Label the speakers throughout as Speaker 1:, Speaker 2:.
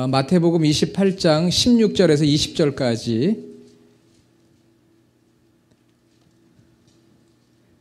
Speaker 1: 마태복음 28장 16절에서 20절까지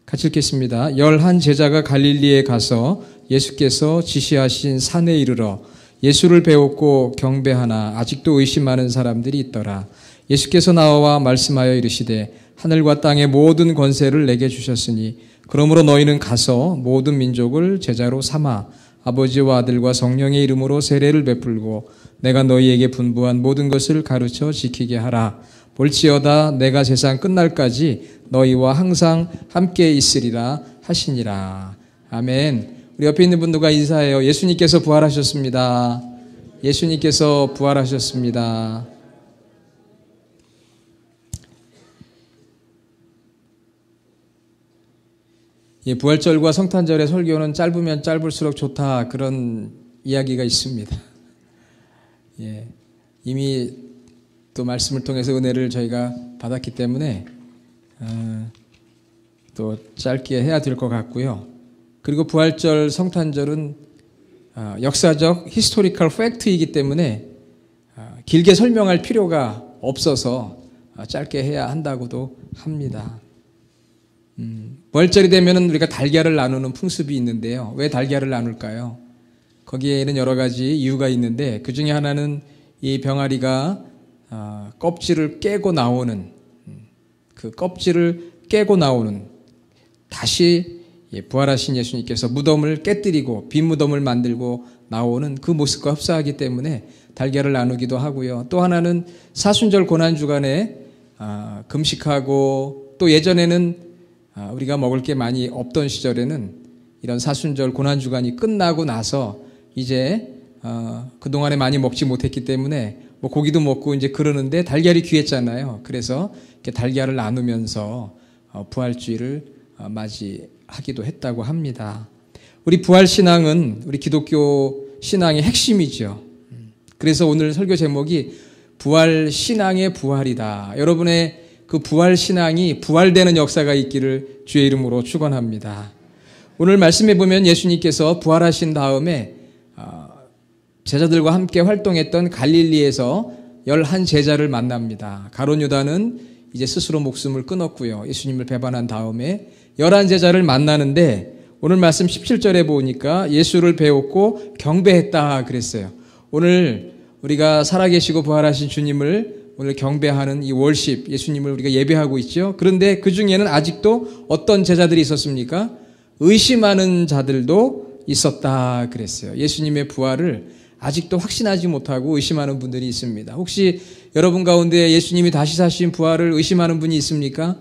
Speaker 1: 같이 읽겠습니다. 11 제자가 갈릴리에 가서 예수께서 지시하신 산에 이르러 예수를 배웠고 경배하나 아직도 의심하는 사람들이 있더라. 예수께서 나와 말씀하여 이르시되 하늘과 땅의 모든 권세를 내게 주셨으니 그러므로 너희는 가서 모든 민족을 제자로 삼아 아버지와 아들과 성령의 이름으로 세례를 베풀고 내가 너희에게 분부한 모든 것을 가르쳐 지키게 하라. 볼지어다 내가 세상 끝날까지 너희와 항상 함께 있으리라 하시니라. 아멘. 우리 옆에 있는 분들과 인사해요. 예수님께서 부활하셨습니다. 예수님께서 부활하셨습니다. 부활절과 성탄절의 설교는 짧으면 짧을수록 좋다, 그런 이야기가 있습니다. 이미 또 말씀을 통해서 은혜를 저희가 받았기 때문에 또 짧게 해야 될 것 같고요. 그리고 부활절, 성탄절은 역사적 히스토리컬 팩트이기 때문에 길게 설명할 필요가 없어서 짧게 해야 한다고도 합니다. 부활절이 되면 우리가 달걀을 나누는 풍습이 있는데요. 왜 달걀을 나눌까요? 거기에는 여러 가지 이유가 있는데 그 중에 하나는 이 병아리가 껍질을 깨고 나오는, 그 껍질을 깨고 나오는, 다시 부활하신 예수님께서 무덤을 깨뜨리고 빈 무덤을 만들고 나오는 그 모습과 흡사하기 때문에 달걀을 나누기도 하고요. 또 하나는 사순절 고난주간에 금식하고, 또 예전에는 우리가 먹을 게 많이 없던 시절에는 이런 사순절 고난주간이 끝나고 나서 이제 그동안에 많이 먹지 못했기 때문에 뭐 고기도 먹고 이제 그러는데 달걀이 귀했잖아요. 그래서 이렇게 달걀을 나누면서 부활주의를 맞이하기도 했다고 합니다. 우리 부활신앙은 우리 기독교 신앙의 핵심이죠. 그래서 오늘 설교 제목이 부활신앙의 부활이다. 여러분의 그 부활신앙이 부활되는 역사가 있기를 주의 이름으로 축원합니다. 오늘 말씀해 보면 예수님께서 부활하신 다음에 제자들과 함께 활동했던 갈릴리에서 11 제자를 만납니다. 가룟 유다는 이제 스스로 목숨을 끊었고요. 예수님을 배반한 다음에 11 제자를 만나는데 오늘 말씀 17절에 보니까 예수를 배웠고 경배했다 그랬어요. 오늘 우리가 살아계시고 부활하신 주님을 오늘 경배하는 이 월십, 예수님을 우리가 예배하고 있죠. 그런데 그 중에는 아직도 어떤 제자들이 있었습니까? 의심하는 자들도 있었다 그랬어요. 예수님의 부활을 아직도 확신하지 못하고 의심하는 분들이 있습니다. 혹시 여러분 가운데 예수님이 다시 사신 부활을 의심하는 분이 있습니까?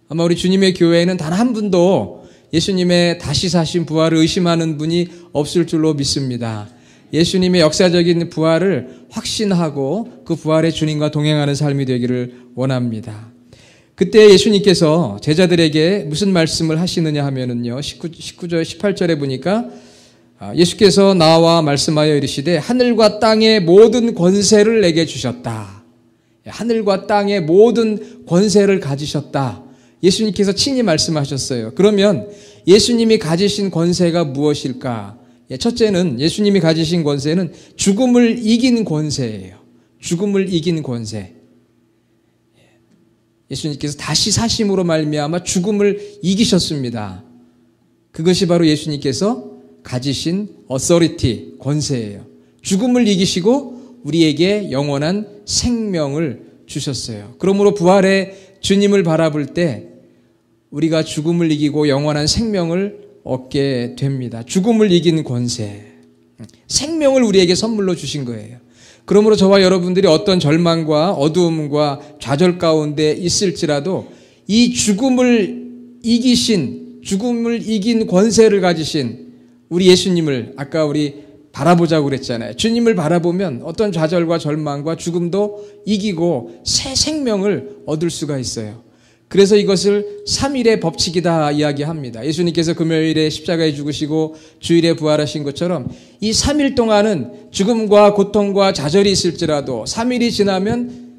Speaker 1: 아마 우리 주님의 교회에는 단 한 분도 예수님의 다시 사신 부활을 의심하는 분이 없을 줄로 믿습니다. 예수님의 역사적인 부활을 확신하고 그 부활의 주님과 동행하는 삶이 되기를 원합니다. 그때 예수님께서 제자들에게 무슨 말씀을 하시느냐 하면은요, 19절, 18절에 보니까 예수께서 나와 말씀하여 이르시되 하늘과 땅의 모든 권세를 내게 주셨다. 하늘과 땅의 모든 권세를 가지셨다. 예수님께서 친히 말씀하셨어요. 그러면 예수님이 가지신 권세가 무엇일까? 첫째는 예수님이 가지신 권세는 죽음을 이긴 권세예요. 죽음을 이긴 권세. 예수님께서 다시 사심으로 말미암아 죽음을 이기셨습니다. 그것이 바로 예수님께서 가지신 authority, 권세예요. 죽음을 이기시고 우리에게 영원한 생명을 주셨어요. 그러므로 부활의 주님을 바라볼 때 우리가 죽음을 이기고 영원한 생명을 얻게 됩니다. 죽음을 이긴 권세. 생명을 우리에게 선물로 주신 거예요. 그러므로 저와 여러분들이 어떤 절망과 어두움과 좌절 가운데 있을지라도 이 죽음을 이기신, 죽음을 이긴 권세를 가지신 우리 예수님을 아까 우리 바라보자고 그랬잖아요. 주님을 바라보면 어떤 좌절과 절망과 죽음도 이기고 새 생명을 얻을 수가 있어요. 그래서 이것을 3일의 법칙이다 이야기합니다. 예수님께서 금요일에 십자가에 죽으시고 주일에 부활하신 것처럼 이 3일 동안은 죽음과 고통과 좌절이 있을지라도 3일이 지나면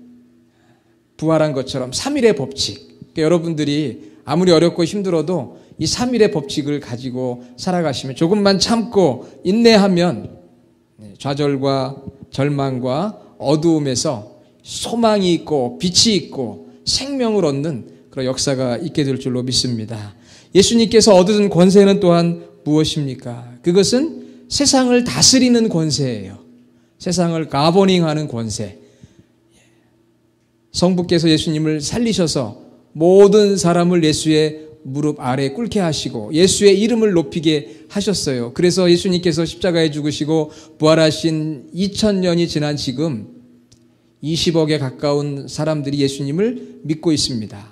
Speaker 1: 부활한 것처럼 3일의 법칙. 그러니까 여러분들이 아무리 어렵고 힘들어도 이 3일의 법칙을 가지고 살아가시면, 조금만 참고 인내하면 좌절과 절망과 어두움에서 소망이 있고 빛이 있고 생명을 얻는 그런 역사가 있게 될 줄로 믿습니다. 예수님께서 얻은 권세는 또한 무엇입니까? 그것은 세상을 다스리는 권세예요. 세상을 가버닝하는 권세. 성부께서 예수님을 살리셔서 모든 사람을 예수의 무릎 아래 꿇게 하시고 예수의 이름을 높이게 하셨어요. 그래서 예수님께서 십자가에 죽으시고 부활하신 2000년이 지난 지금 20억에 가까운 사람들이 예수님을 믿고 있습니다.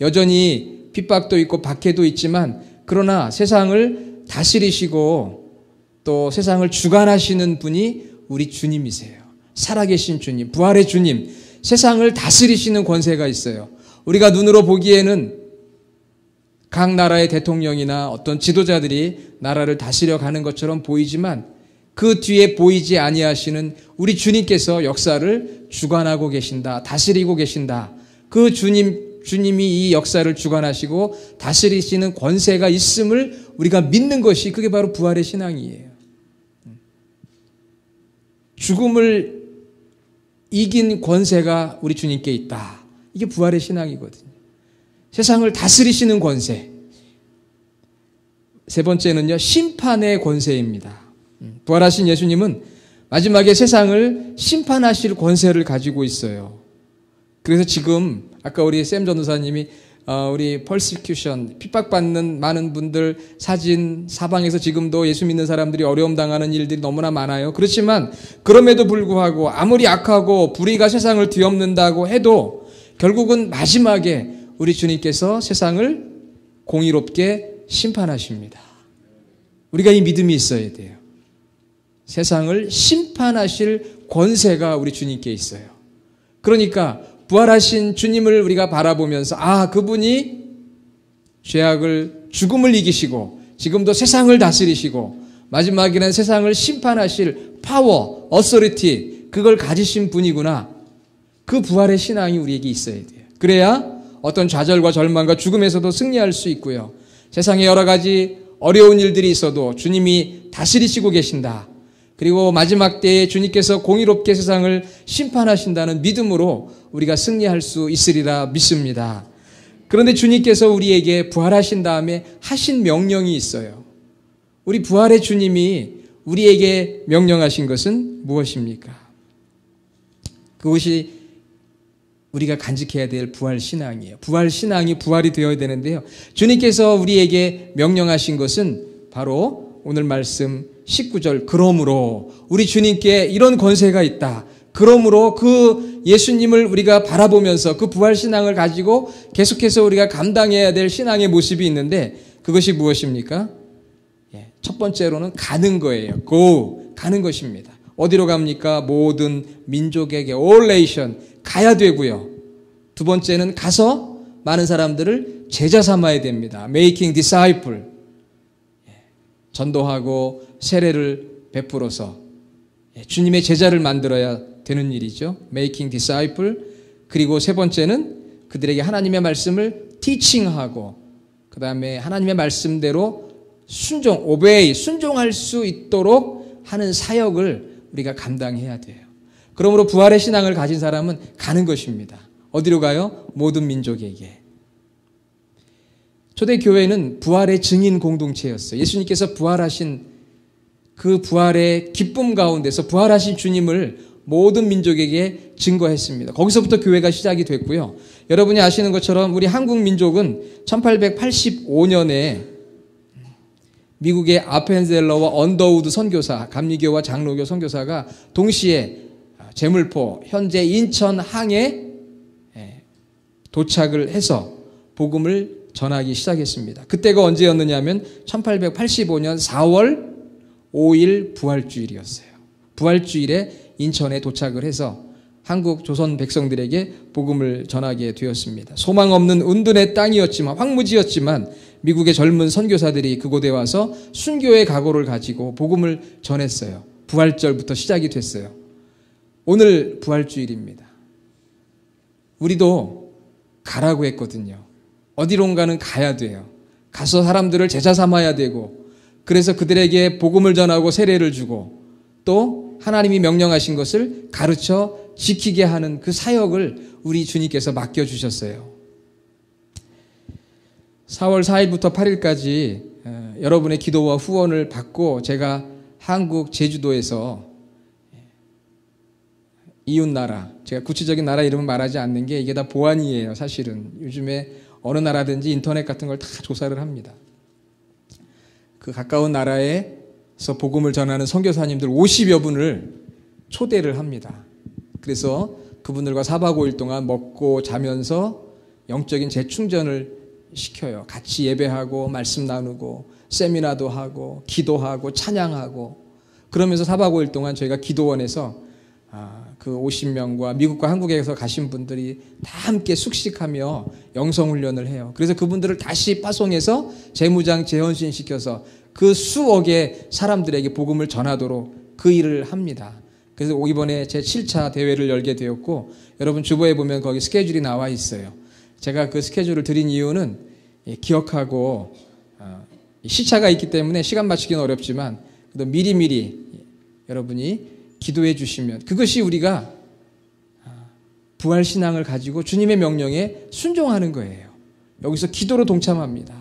Speaker 1: 여전히 핍박도 있고 박해도 있지만 그러나 세상을 다스리시고 또 세상을 주관하시는 분이 우리 주님이세요. 살아계신 주님, 부활의 주님, 세상을 다스리시는 권세가 있어요. 우리가 눈으로 보기에는 각 나라의 대통령이나 어떤 지도자들이 나라를 다스려 가는 것처럼 보이지만 그 뒤에 보이지 아니하시는 우리 주님께서 역사를 주관하고 계신다. 다스리고 계신다. 그 주님이 이 역사를 주관하시고 다스리시는 권세가 있음을 우리가 믿는 것이 그게 바로 부활의 신앙이에요. 죽음을 이긴 권세가 우리 주님께 있다. 이게 부활의 신앙이거든요. 세상을 다스리시는 권세. 세 번째는요, 심판의 권세입니다. 부활하신 예수님은 마지막에 세상을 심판하실 권세를 가지고 있어요. 그래서 지금 아까 우리 샘 전도사님이 우리 persecution, 핍박받는 많은 분들 사진, 사방에서 지금도 예수 믿는 사람들이 어려움 당하는 일들이 너무나 많아요. 그렇지만 그럼에도 불구하고 아무리 악하고 불의가 세상을 뒤엎는다고 해도 결국은 마지막에 우리 주님께서 세상을 공의롭게 심판하십니다. 우리가 이 믿음이 있어야 돼요. 세상을 심판하실 권세가 우리 주님께 있어요. 그러니까 부활하신 주님을 우리가 바라보면서 그분이 죄악을 죽음을 이기시고 지금도 세상을 다스리시고 마지막에는 세상을 심판하실 파워, 어서리티 그걸 가지신 분이구나. 그 부활의 신앙이 우리에게 있어야 돼요. 그래야 어떤 좌절과 절망과 죽음에서도 승리할 수 있고요. 세상에 여러 가지 어려운 일들이 있어도 주님이 다스리시고 계신다. 그리고 마지막 때에 주님께서 공의롭게 세상을 심판하신다는 믿음으로 우리가 승리할 수 있으리라 믿습니다. 그런데 주님께서 우리에게 부활하신 다음에 하신 명령이 있어요. 우리 부활의 주님이 우리에게 명령하신 것은 무엇입니까? 그것이 우리가 간직해야 될 부활 신앙이에요. 부활 신앙이 부활이 되어야 되는데요. 주님께서 우리에게 명령하신 것은 바로 오늘 말씀 19절 그러므로 우리 주님께 이런 권세가 있다. 그러므로 그 예수님을 우리가 바라보면서 그 부활 신앙을 가지고 계속해서 우리가 감당해야 될 신앙의 모습이 있는데 그것이 무엇입니까? 첫 번째로는 가는 거예요. go, 가는 것입니다. 어디로 갑니까? 모든 민족에게 all nation 가야 되고요. 두 번째는 가서 많은 사람들을 제자 삼아야 됩니다. making disciple 전도하고 세례를 베풀어서 주님의 제자를 만들어야 되는 일이죠. making disciple. 그리고 세 번째는 그들에게 하나님의 말씀을 teaching하고 그 다음에 하나님의 말씀대로 obey, 순종할 수 있도록 하는 사역을 우리가 감당해야 돼요. 그러므로 부활의 신앙을 가진 사람은 가는 것입니다. 어디로 가요? 모든 민족에게. 초대교회는 부활의 증인 공동체였어요. 예수님께서 부활하신 그 부활의 기쁨 가운데서 부활하신 주님을 모든 민족에게 증거했습니다. 거기서부터 교회가 시작이 됐고요. 여러분이 아시는 것처럼 우리 한국 민족은 1885년에 미국의 아펜젤러와 언더우드 선교사, 감리교와 장로교 선교사가 동시에 제물포, 현재 인천항에 도착을 해서 복음을 전하기 시작했습니다. 그때가 언제였느냐면 1885년 4월 5일 부활주일이었어요. 부활주일에 인천에 도착을 해서 한국 조선 백성들에게 복음을 전하게 되었습니다. 소망 없는 은둔의 땅이었지만 황무지였지만 미국의 젊은 선교사들이 그곳에 와서 순교의 각오를 가지고 복음을 전했어요. 부활절부터 시작이 됐어요. 오늘 부활주일입니다. 우리도 가라고 했거든요. 어디론가는 가야 돼요. 가서 사람들을 제자 삼아야 되고 그래서 그들에게 복음을 전하고 세례를 주고 또 하나님이 명령하신 것을 가르쳐 지키게 하는 그 사역을 우리 주님께서 맡겨주셨어요. 4월 4일부터 8일까지 여러분의 기도와 후원을 받고 제가 한국 제주도에서 이웃나라, 제가 구체적인 나라 이름은 말하지 않는 게 이게 다 보안이에요. 사실은 요즘에 어느 나라든지 인터넷 같은 걸 다 조사를 합니다. 그 가까운 나라에서 복음을 전하는 선교사님들 50여 분을 초대를 합니다. 그래서 그분들과 4박 5일 동안 먹고 자면서 영적인 재충전을 시켜요. 같이 예배하고 말씀 나누고 세미나도 하고 기도하고 찬양하고 그러면서 4박 5일 동안 저희가 기도원에서 그 50명과 미국과 한국에서 가신 분들이 다 함께 숙식하며 영성훈련을 해요. 그래서 그분들을 다시 파송해서 재무장 재헌신시켜서 그 수억의 사람들에게 복음을 전하도록 그 일을 합니다. 그래서 이번에 제 7차 대회를 열게 되었고 여러분 주보에 보면 거기 스케줄이 나와 있어요. 제가 그 스케줄을 드린 이유는 기억하고 시차가 있기 때문에 시간 맞추기는 어렵지만 그래도 미리미리 여러분이 기도해 주시면 그것이 우리가 부활신앙을 가지고 주님의 명령에 순종하는 거예요. 여기서 기도로 동참합니다.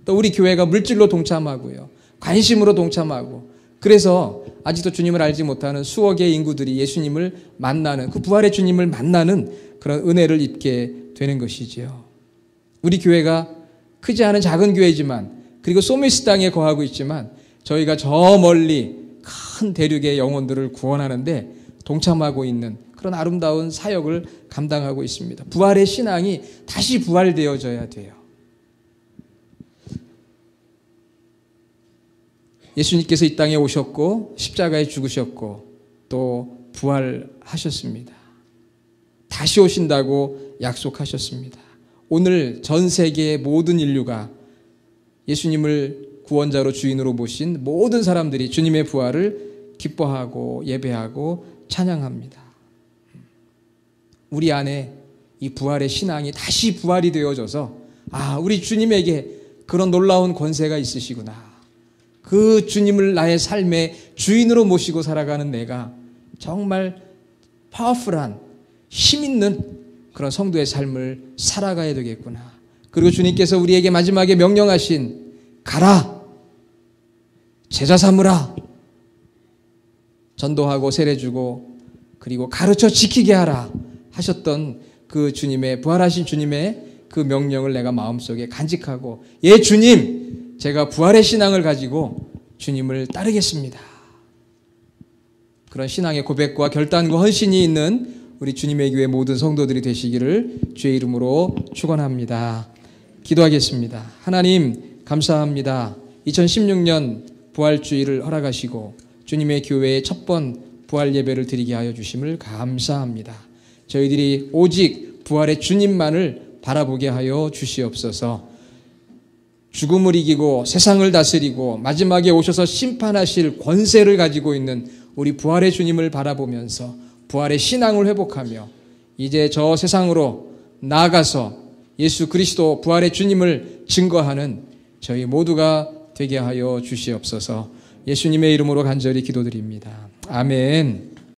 Speaker 1: 또 우리 교회가 물질로 동참하고요. 관심으로 동참하고 그래서 아직도 주님을 알지 못하는 수억의 인구들이 예수님을 만나는 그 부활의 주님을 만나는 그런 은혜를 입게 되는 것이지요. 우리 교회가 크지 않은 작은 교회지만 그리고 소미스 땅에 거하고 있지만 저희가 저 멀리 큰 대륙의 영혼들을 구원하는데 동참하고 있는 그런 아름다운 사역을 감당하고 있습니다. 부활의 신앙이 다시 부활되어져야 돼요. 예수님께서 이 땅에 오셨고 십자가에 죽으셨고 또 부활하셨습니다. 다시 오신다고 약속하셨습니다. 오늘 전 세계의 모든 인류가 예수님을 구원자로 주인으로 모신 모든 사람들이 주님의 부활을 기뻐하고 예배하고 찬양합니다. 우리 안에 이 부활의 신앙이 다시 부활이 되어져서 우리 주님에게 그런 놀라운 권세가 있으시구나. 그 주님을 나의 삶의 주인으로 모시고 살아가는 내가 정말 파워풀한 힘있는 그런 성도의 삶을 살아가야 되겠구나. 그리고 주님께서 우리에게 마지막에 명령하신 가라 제자 삼으라 전도하고 세례주고 그리고 가르쳐 지키게 하라 하셨던 그 주님의 부활하신 주님의 그 명령을 내가 마음속에 간직하고 예 주님 제가 부활의 신앙을 가지고 주님을 따르겠습니다. 그런 신앙의 고백과 결단과 헌신이 있는 우리 주님의 교회 모든 성도들이 되시기를 주의 이름으로 축원합니다. 기도하겠습니다. 하나님 감사합니다. 2016년 부활주일을 허락하시고 주님의 교회의 첫 번 부활 예배를 드리게 하여 주심을 감사합니다. 저희들이 오직 부활의 주님만을 바라보게 하여 주시옵소서. 죽음을 이기고 세상을 다스리고 마지막에 오셔서 심판하실 권세를 가지고 있는 우리 부활의 주님을 바라보면서 부활의 신앙을 회복하며 이제 저 세상으로 나아가서 예수 그리스도 부활의 주님을 증거하는 저희 모두가 되게 하여 주시옵소서. 예수님의 이름으로 간절히 기도드립니다. 아멘.